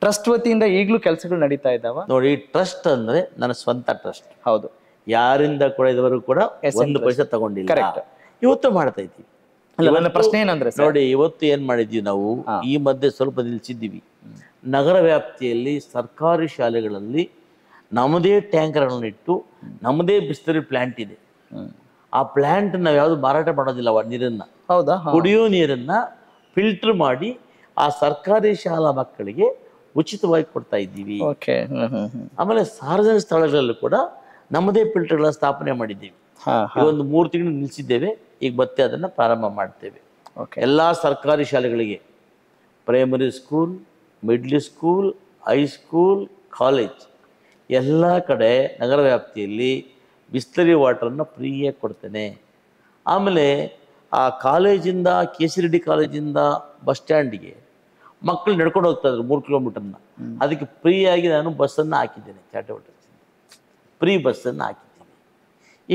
Trust ವತಿಯಿಂದ ಈಗಲೂ ಕೆಲಸಗಳು ನಡೀತಾ ಇದ್ದಾವ? ನೋಡಿ, ಟ್ರಸ್ಟ್ ಅಂದ್ರೆ ನನ್ನ ಸ್ವಂತ ಟ್ರಸ್ಟ್. ಹೌದು. ಯಾರಿಂದ ಕೂಡ ಇದುವರೆಗೂ ಕೂಡ 1 ಪೈಸೆ ತಗೊಂಡಿಲ್ಲ. ಇವತ್ತು ಮಾಡ್ತಾ ಇದ್ದೀವಿ. ನನ್ನ ಪ್ರಶ್ನೆ ಏನಂದ್ರೆ ನೋಡಿ, ಇವತ್ತು ಏನ್ ಮಾಡಿದ್ವಿ ನಾವು, ಈ ಮಧ್ಯೆ ಸ್ವಲ್ಪ ನಿಲ್ಸಿದ್ದೀವಿ. ನಗರ ವ್ಯಾಪ್ತಿಯಲ್ಲಿ ಸರ್ಕಾರಿ ಶಾಲೆಗಳಲ್ಲಿ ನಮ್ಮದೇ ಟ್ಯಾಂಕರ್ಗಳನ್ನು ಇಟ್ಟು ನಮ್ಮದೇ ಬಿಸ್ಲರಿ ಪ್ಲಾಂಟ್ ಇದೆ. ಆ ಪ್ಲಾಂಟ್ ನಾವು ಯಾವ್ದು ಮಾರಾಟ ಮಾಡೋದಿಲ್ಲ. ನೀರನ್ನ, ಹೌದಾ, ಕುಡಿಯೋ ನೀರನ್ನ ಫಿಲ್ಟರ್ ಮಾಡಿ ಆ ಸರ್ಕಾರಿ ಶಾಲಾ ಮಕ್ಕಳಿಗೆ ಉಚಿತವಾಗಿ ಕೊಡ್ತಾ ಇದ್ದೀವಿ. ಆಮೇಲೆ ಸಾರ್ವಜನಿಕ ಸ್ಥಳಗಳಲ್ಲೂ ಕೂಡ ನಮ್ಮದೇ ಫಿಲ್ಟರ್ಗಳ ಸ್ಥಾಪನೆ ಮಾಡಿದ್ದೀವಿ. ಒಂದು 3 ತಿಂಗಳು ನಿಲ್ಲಿಸಿದ್ದೇವೆ. ಈಗ ಮತ್ತೆ ಅದನ್ನ ಪ್ರಾರಂಭ ಮಾಡ್ತೇವೆ. ಎಲ್ಲಾ ಸರ್ಕಾರಿ ಶಾಲೆಗಳಿಗೆ, primary school, middle school, high school, college ಎಲ್ಲ ಕಡೆ ನಗರ ವ್ಯಾಪ್ತಿಯಲ್ಲಿ ಬಿಸ್ಲರಿ ವಾಟರನ್ನು ಫ್ರೀಯಾಗಿ ಕೊಡ್ತೇನೆ. ಆಮೇಲೆ ಆ ಕಾಲೇಜಿಂದ, KC ರೆಡ್ಡಿ ಕಾಲೇಜಿಂದ ಬಸ್ ಸ್ಟ್ಯಾಂಡಿಗೆ ಮಕ್ಕಳು ನಡ್ಕೊಂಡು ಹೋಗ್ತಾ ಇದ್ರು 3 ಕಿಲೋಮೀಟರ್ನ. ಅದಕ್ಕೆ ಫ್ರೀಯಾಗಿ ನಾನು ಬಸ್ಸನ್ನು ಹಾಕಿದ್ದೇನೆ. ಚಾಟವಾಟರ್ ಫ್ರೀ ಬಸ್ಸನ್ನು ಹಾಕಿದ್ದೀನಿ.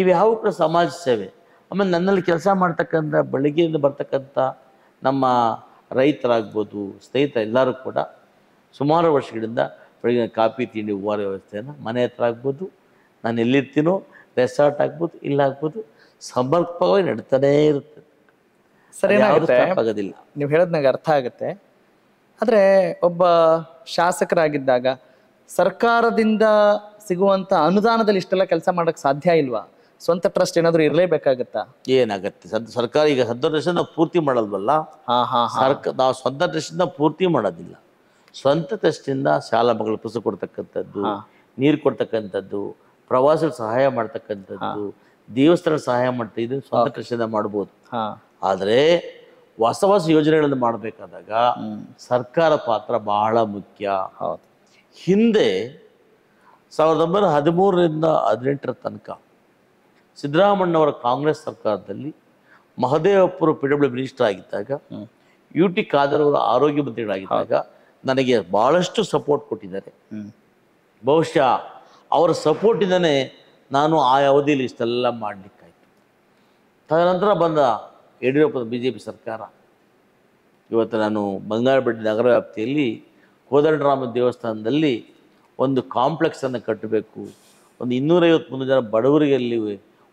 ಇವ್ಯಾವ ಕೂಡ ಸಮಾಜ ಸೇವೆ. ಆಮೇಲೆ ನನ್ನಲ್ಲಿ ಕೆಲಸ ಮಾಡ್ತಕ್ಕಂಥ, ಬೆಳಗ್ಗೆಯಿಂದ ಬರ್ತಕ್ಕಂಥ ನಮ್ಮ ರೈತರಾಗ್ಬೋದು, ಸ್ನೇಹಿತರು ಎಲ್ಲರೂ ಕೂಡ ಸುಮಾರು ವರ್ಷಗಳಿಂದ ಬೆಳಗಿನ ಕಾಫಿ, ತಿಂಡಿ, ಉಪಹಾರ ವ್ಯವಸ್ಥೆಯನ್ನು ಮನೆ ಹತ್ರ ಆಗ್ಬೋದು, ನಾನು ಎಲ್ಲಿರ್ತೀನೋ ರೆಸಾರ್ಟ್ ಆಗ್ಬೋದು, ಇಲ್ಲಾಗ್ಬೋದು, ಸಮರ್ಪಕವಾಗಿ ನಡೀತಾನೇ ಇರುತ್ತೆ. ಸರಿ, ಆಗೋದಿಲ್ಲ. ನೀವು ಹೇಳೋದು ನನಗೆ ಅರ್ಥ ಆಗುತ್ತೆ. ಆದರೆ ಒಬ್ಬ ಶಾಸಕರಾಗಿದ್ದಾಗ ಸರ್ಕಾರದಿಂದ ಸಿಗುವಂಥ ಅನುದಾನದಲ್ಲಿ ಇಷ್ಟೆಲ್ಲ ಕೆಲಸ ಮಾಡೋಕ್ಕೆ ಸಾಧ್ಯ ಇಲ್ವಾ? ಸ್ವಂತ ಟ್ರಸ್ಟ್ ಏನಾದರೂ ಇರಲೇಬೇಕಾಗತ್ತಾ? ಏನಾಗತ್ತೆ, ಸರ್ಕಾರ ಈಗ ಸ್ವಂತ ಟ್ರಸ್ಟ್ ನಾವು ಪೂರ್ತಿ ಮಾಡಲ್ವಲ್ಲ. ನಾವು ಸ್ವಂತ ಟ್ರಸ್ಟ್ ಪೂರ್ತಿ ಮಾಡೋದಿಲ್ಲ. ಸ್ವಂತ ಟ್ರಸ್ಟಿಂದ ಶಾಲಾ ಮಕ್ಕಳು ಪುಸ್ತಕ ಕೊಡ್ತಕ್ಕಂಥದ್ದು, ನೀರು ಕೊಡ್ತಕ್ಕಂಥದ್ದು, ಪ್ರವಾಸಕ್ಕೆ ಸಹಾಯ ಮಾಡ್ತಕ್ಕಂಥದ್ದು, ದೇವಸ್ಥಾನ ಸಹಾಯ ಮಾಡ್ತಾ ಇದನ್ನು ಸ್ವಂತ ಟ್ರಸ್ಟಿಂದ ಮಾಡ್ಬೋದು. ಆದರೆ ಹೊಸ ಹೊಸ ಯೋಜನೆಗಳನ್ನು ಮಾಡಬೇಕಾದಾಗ ಸರ್ಕಾರ ಪಾತ್ರ ಬಹಳ ಮುಖ್ಯ. ಹಿಂದೆ 1913ರಿಂದ 18 ತನಕ ಸಿದ್ದರಾಮಣ್ಣವರ ಕಾಂಗ್ರೆಸ್ ಸರ್ಕಾರದಲ್ಲಿ ಮಹದೇವಪ್ಪರು PW ಮಿನಿಸ್ಟರ್ ಆಗಿದ್ದಾಗ, UT ಖಾದರ್ ಅವರು ಆರೋಗ್ಯ ಮಂತ್ರಿಗಳಾಗಿದ್ದಾಗ ನನಗೆ ಬಹಳಷ್ಟು ಸಪೋರ್ಟ್ ಕೊಟ್ಟಿದ್ದಾರೆ. ಬಹುಶಃ ಅವರ ಸಪೋರ್ಟಿಂದನೇ ನಾನು ಆ ಅವಧಿಯಲ್ಲಿ ಇಷ್ಟೆಲ್ಲ ಮಾಡಲಿಕ್ಕಾಯ್ತು. ತದನಂತರ ಬಂದ ಯಡಿಯೂರಪ್ಪನ BJP ಸರ್ಕಾರ ಇವತ್ತು ನಾನು ಬಂಗಾರಪೇಟೆ ನಗರ ವ್ಯಾಪ್ತಿಯಲ್ಲಿ ಕೋದಂಡರಾಮ ದೇವಸ್ಥಾನದಲ್ಲಿ ಒಂದು ಕಾಂಪ್ಲೆಕ್ಸನ್ನು ಕಟ್ಟಬೇಕು, ಒಂದು 250-300 ಜನ ಬಡವರಿಗೆ ಅಲ್ಲಿ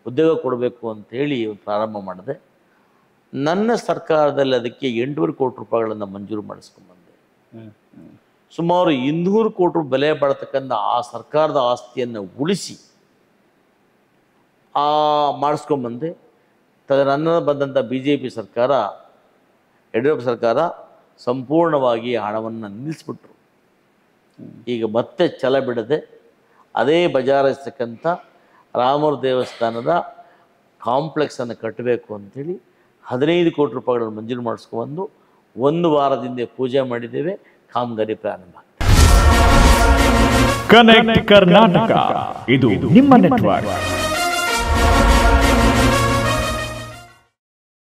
ಉದ್ಯೋಗ ಕೊಡಬೇಕು ಅಂತೇಳಿ ಪ್ರಾರಂಭ ಮಾಡಿದೆ. ನನ್ನ ಸರ್ಕಾರದಲ್ಲಿ ಅದಕ್ಕೆ 800 ಕೋಟಿ ರೂಪಾಯಿಗಳನ್ನು ಮಂಜೂರು ಮಾಡಿಸ್ಕೊಂಡ್ಬಂದೆ. ಸುಮಾರು 200 ಕೋಟಿ ರೂಪಾಯಿ ಬೆಲೆ ಬಾಳತಕ್ಕಂಥ ಆ ಸರ್ಕಾರದ ಆಸ್ತಿಯನ್ನು ಉಳಿಸಿ ಮಾಡಿಸ್ಕೊಂಡ್ಬಂದೆ. ತದನಂತರ ಬಂದಂಥ BJP ಸರ್ಕಾರ, ಯಡಿಯೂರಪ್ಪ ಸರ್ಕಾರ ಸಂಪೂರ್ಣವಾಗಿ ಹಣವನ್ನು ನಿಲ್ಲಿಸ್ಬಿಟ್ರು. ಈಗ ಮತ್ತೆ ಛಲ ಬಿಡದೆ ಅದೇ ಬಜಾರಿಸ್ತಕ್ಕಂಥ ರಾಮರ ದೇವಸ್ಥಾನದ ಕಾಂಪ್ಲೆಕ್ಸನ್ನು ಕಟ್ಟಬೇಕು ಅಂಥೇಳಿ 15 ಕೋಟಿ ರೂಪಾಯಿಗಳನ್ನು ಮಂಜೂರು ಮಾಡಿಸ್ಕೊಂಡು 1 ವಾರದಿಂದ ಪೂಜೆ ಮಾಡಿದ್ದೇವೆ. ಕಾಮಗಾರಿ ಪ್ರಾರಂಭ. ಕನೆಕ್ಟ್ ಕರ್ನಾಟಕ, ಇದು ನಿಮ್ಮ ನೆಟ್ವರ್ಕ್.